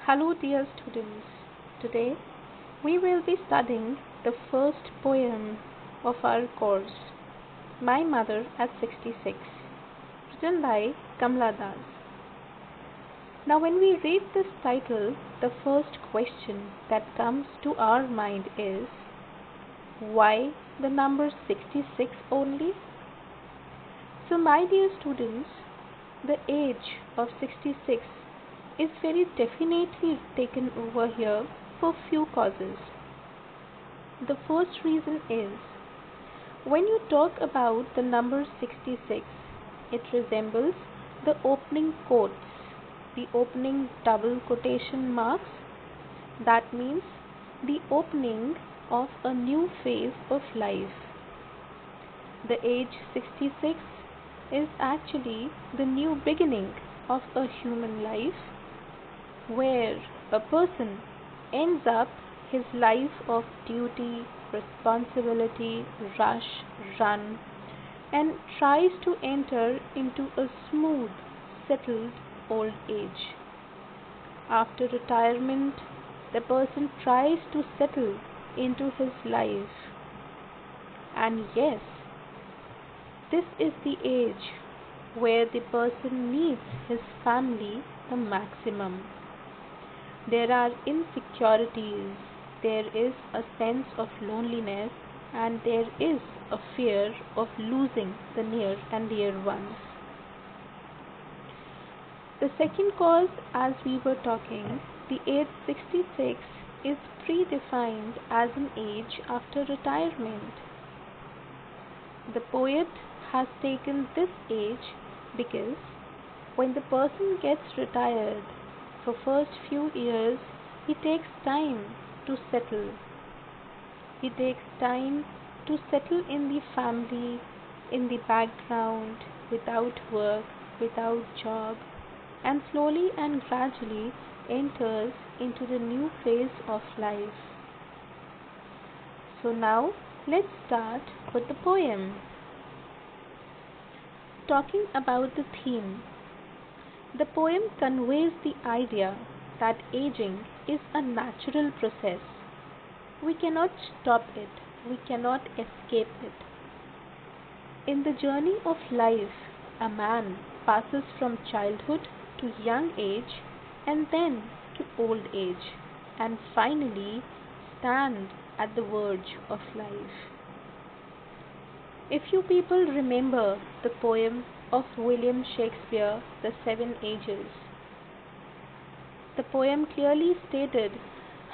Hello, dear students. Today we will be studying the first poem of our course, My Mother at 66, written by Kamla Das. Now, when we read this title, the first question that comes to our mind is why the number 66 only? So, my dear students, the age of 66 is very definitely taken over here for few causes. The first reason is when you talk about the number 66, it resembles the opening quotes, the opening double quotation marks. That means the opening of a new phase of life. The age 66 is actually the new beginning of a human life where a person ends up his life of duty, responsibility, rush, run, and tries to enter into a smooth, settled old age. After retirement, the person tries to settle into his life. And yes, this is the age where the person needs his family the maximum. There are insecurities, there is a sense of loneliness, and there is a fear of losing the near and dear ones. The second cause, as we were talking, the age 66 is predefined as an age after retirement. The poet has taken this age because when the person gets retired, for first few years he takes time to settle. He takes time to settle in the family, in the background, without work, without job, and slowly and gradually enters into the new phase of life. So now let's start with the poem. Talking about the theme, the poem conveys the idea that aging is a natural process. We cannot stop it, we cannot escape it. In the journey of life, a man passes from childhood to young age and then to old age and finally stand at the verge of life. If you people remember the poem of William Shakespeare, The Seven Ages, the poem clearly stated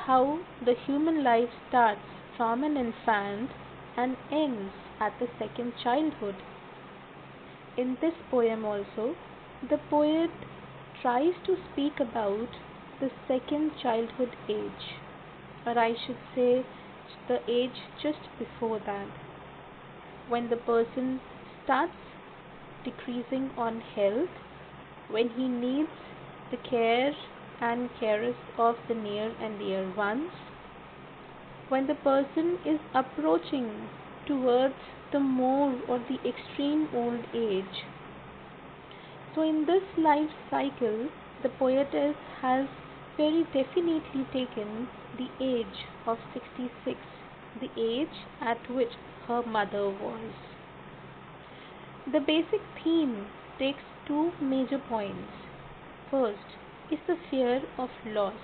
how the human life starts from an infant and ends at the second childhood. In this poem also, the poet tries to speak about the second childhood age, or I should say the age just before that, when the person starts decreasing on health, when he needs the care and caress of the near and dear ones, when the person is approaching towards the more or the extreme old age. So, in this life cycle, the poetess has very definitely taken the age of 66, the age at which her mother was. The basic theme takes two major points. First is the fear of loss.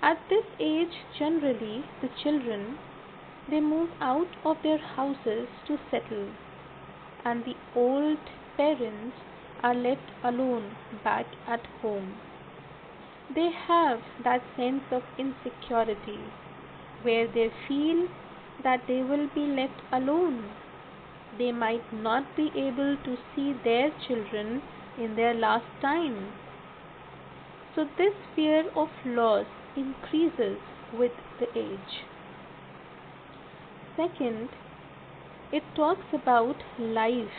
At this age, generally, the children they move out of their houses to settle, and the old parents are left alone back at home. They have that sense of insecurity where they feel that they will be left alone. They might not be able to see their children in their last time. So, this fear of loss increases with the age. Second, it talks about life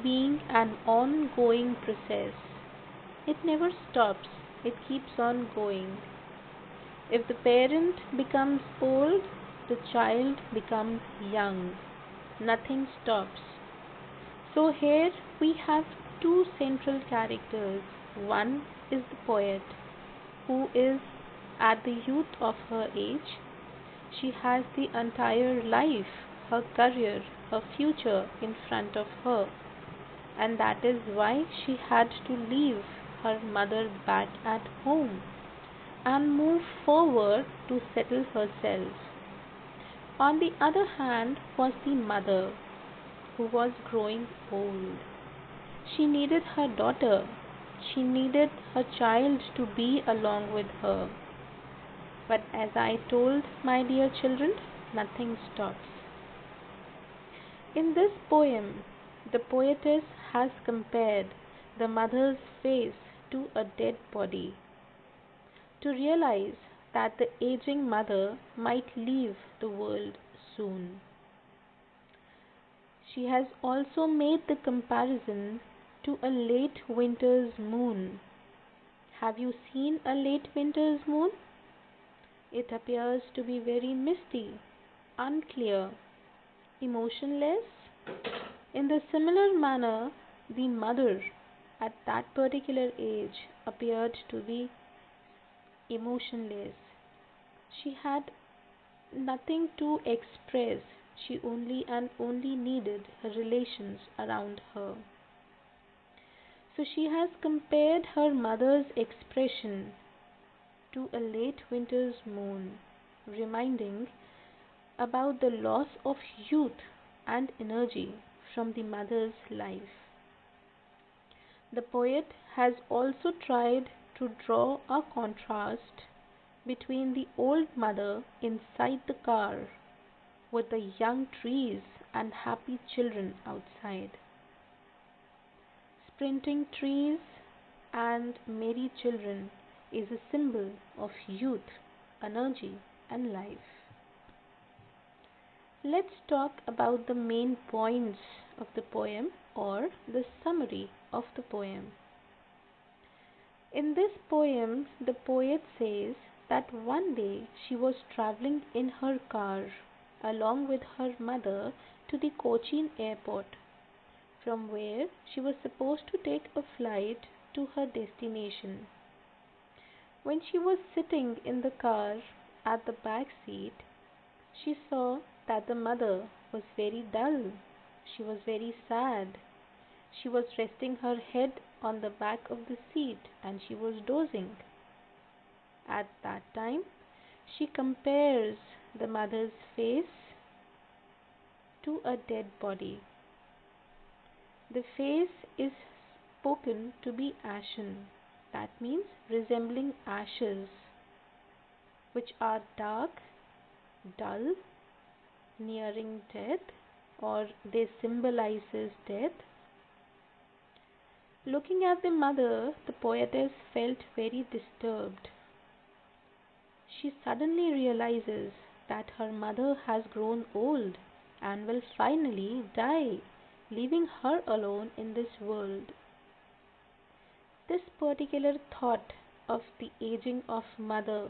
being an ongoing process. It never stops, it keeps on going. If the parent becomes old, the child becomes young. Nothing stops. So here we have two central characters. One is the poet, who is at the youth of her age. She has the entire life, her career, her future in front of her, and that is why she had to leave her mother back at home and move forward to settle herself. On the other hand was the mother, who was growing old. She needed her daughter. She needed her child to be along with her. But as I told my dear children, nothing stops. In this poem, the poetess has compared the mother's face to a dead body to realize that the aging mother might leave the world soon. She has also made the comparison to a late winter's moon. Have you seen a late winter's moon? It appears to be very misty, unclear, emotionless. In the similar manner, the mother at that particular age appeared to be emotionless. She had nothing to express. She only needed her relations around her. So she has compared her mother's expression to a late winter's moon, reminding about the loss of youth and energy from the mother's life. The poet has also tried to draw a contrast between the old mother inside the car with the young trees and happy children outside. Sprinting trees and merry children is a symbol of youth, energy, and life. Let's talk about the main points of the poem or the summary of the poem. In this poem, the poet says that one day she was traveling in her car along with her mother to the Cochin airport, from where she was supposed to take a flight to her destination. When she was sitting in the car at the back seat, she saw that the mother was very dull. She was very sad. She was resting her head on the back of the seat and she was dozing. At that time, she compares the mother's face to a dead body. The face is spoken to be ashen. That means resembling ashes, which are dark, dull, nearing death, or they symbolizes death. Looking at the mother, the poetess felt very disturbed. She suddenly realizes that her mother has grown old and will finally die, leaving her alone in this world. This particular thought of the aging of mother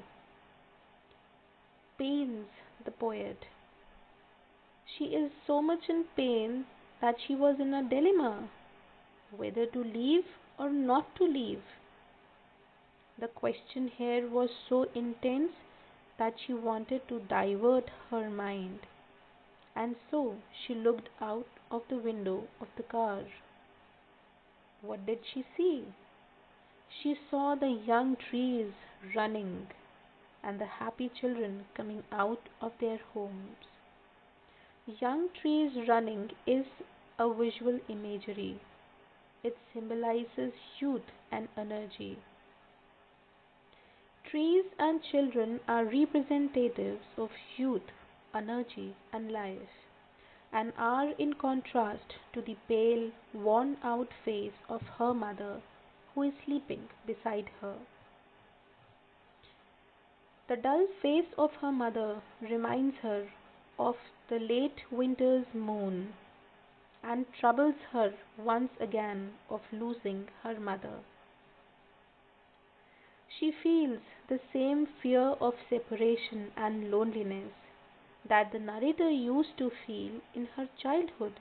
pains the poet. She is so much in pain that she was in a dilemma whether to leave or not to leave. The question here was so intense that she wanted to divert her mind, and so she looked out of the window of the car. What did she see? She saw the young trees running and the happy children coming out of their homes. Young trees running is a visual imagery. It symbolizes youth and energy. Trees and children are representatives of youth, energy, and life, and are in contrast to the pale, worn out face of her mother who is sleeping beside her. The dull face of her mother reminds her of the late winter's moon and troubles her once again of losing her mother. She feels the same fear of separation and loneliness that the narrator used to feel in her childhood.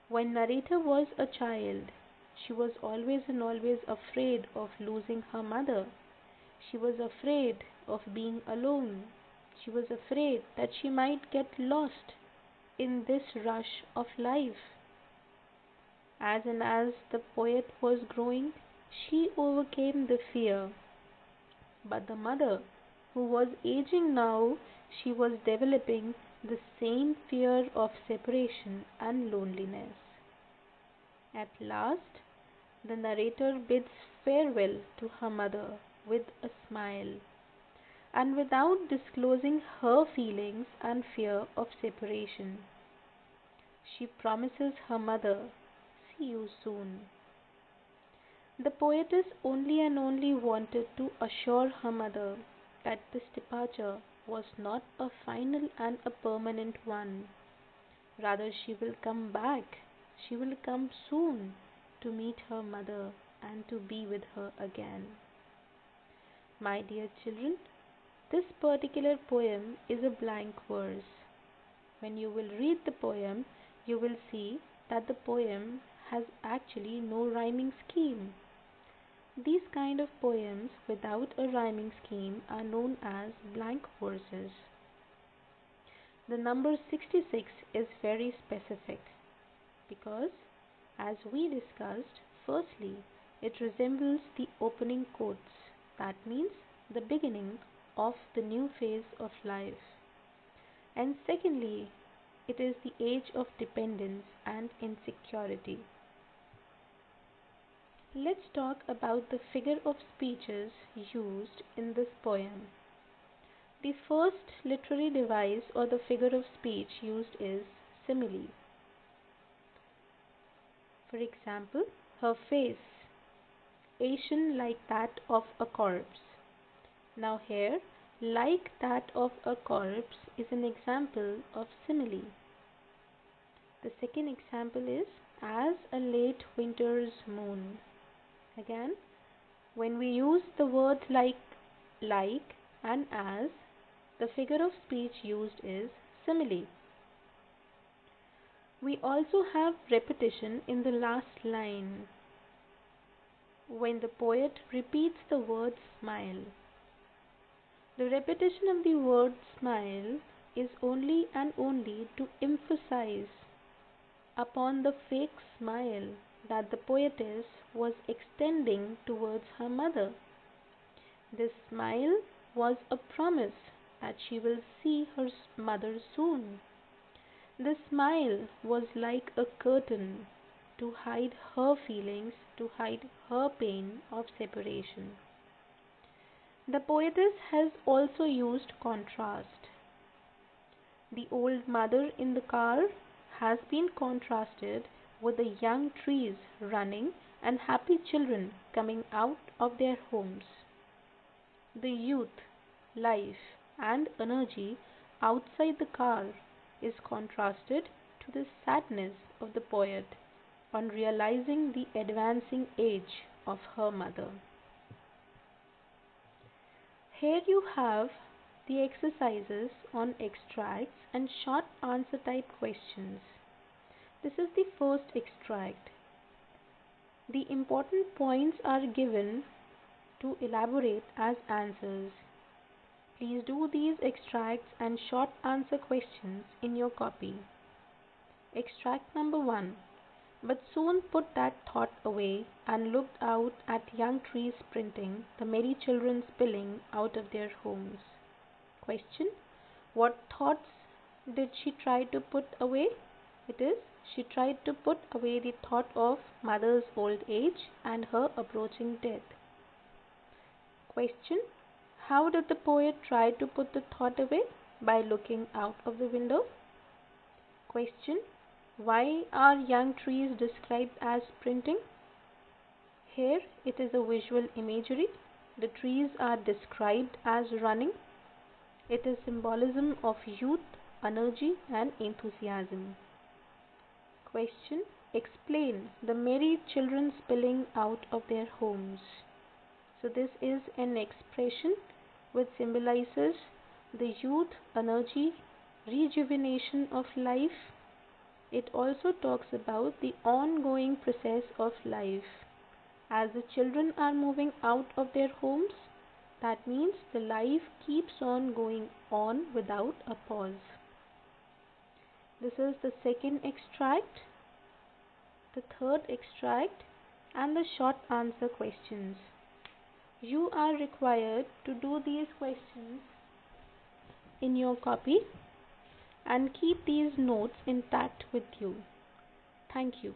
When narrator was a child, She was always and always afraid of losing her mother. She was afraid of being alone. She was afraid that she might get lost in this rush of life. As the poet was growing, she overcame the fear. But the mother, who was aging now, she was developing the same fear of separation and loneliness. At last, the narrator bids farewell to her mother with a smile, and without disclosing her feelings and fear of separation. She promises her mother, "See you soon." The poetess only and only wanted to assure her mother that this departure was not a final and a permanent one. Rather, she will come back. She will come soon to meet her mother and to be with her again. My dear children, this particular poem is a blank verse. When you will read the poem, you will see that the poem has actually no rhyming scheme. These kind of poems without a rhyming scheme are known as blank verses. The number 66 is very specific because, as we discussed, firstly, it resembles the opening quotes. That means the beginning of the new phase of life. And secondly, it is the age of dependence and insecurity. Let's talk about the figure of speeches used in this poem. The first literary device or the figure of speech used is simile. For example, her face, ashen like that of a corpse. Now here, like that of a corpse is an example of simile. The second example is as a late winter's moon. Again, when we use the words like and as, the figure of speech used is simile. We also have repetition in the last line when the poet repeats the word smile. The repetition of the word smile is only and only to emphasize upon the fake smile that the poetess was extending towards her mother. This smile was a promise that she will see her mother soon. The smile was like a curtain to hide her feelings, to hide her pain of separation. The poetess has also used contrast. The old mother in the car has been contrasted with the young trees running and happy children coming out of their homes. The youth, life, and energy outside the car is contrasted to the sadness of the poet on realizing the advancing age of her mother. Here you have the exercises on extracts and short answer type questions. This is the first extract. The important points are given to elaborate as answers. Please do these extracts and short answer questions in your copy. Extract number 1. But soon put that thought away and looked out at young trees sprinting, the merry children spilling out of their homes. Question. What thoughts did she try to put away? It is, she tried to put away the thought of mother's old age and her approaching death. Question. How did the poet try to put the thought away? By looking out of the window. Question. Why are young trees described as sprinting? Here it is a visual imagery. The trees are described as running. It is symbolism of youth, energy and enthusiasm. Question. Explain the merry children spilling out of their homes. So this is an expression which symbolizes the youth, energy, rejuvenation of life. It also talks about the ongoing process of life. As the children are moving out of their homes, that means the life keeps on going on without a pause. This is the second extract, the third extract, and the short answer questions. You are required to do these questions in your copy and keep these notes intact with you. Thank you.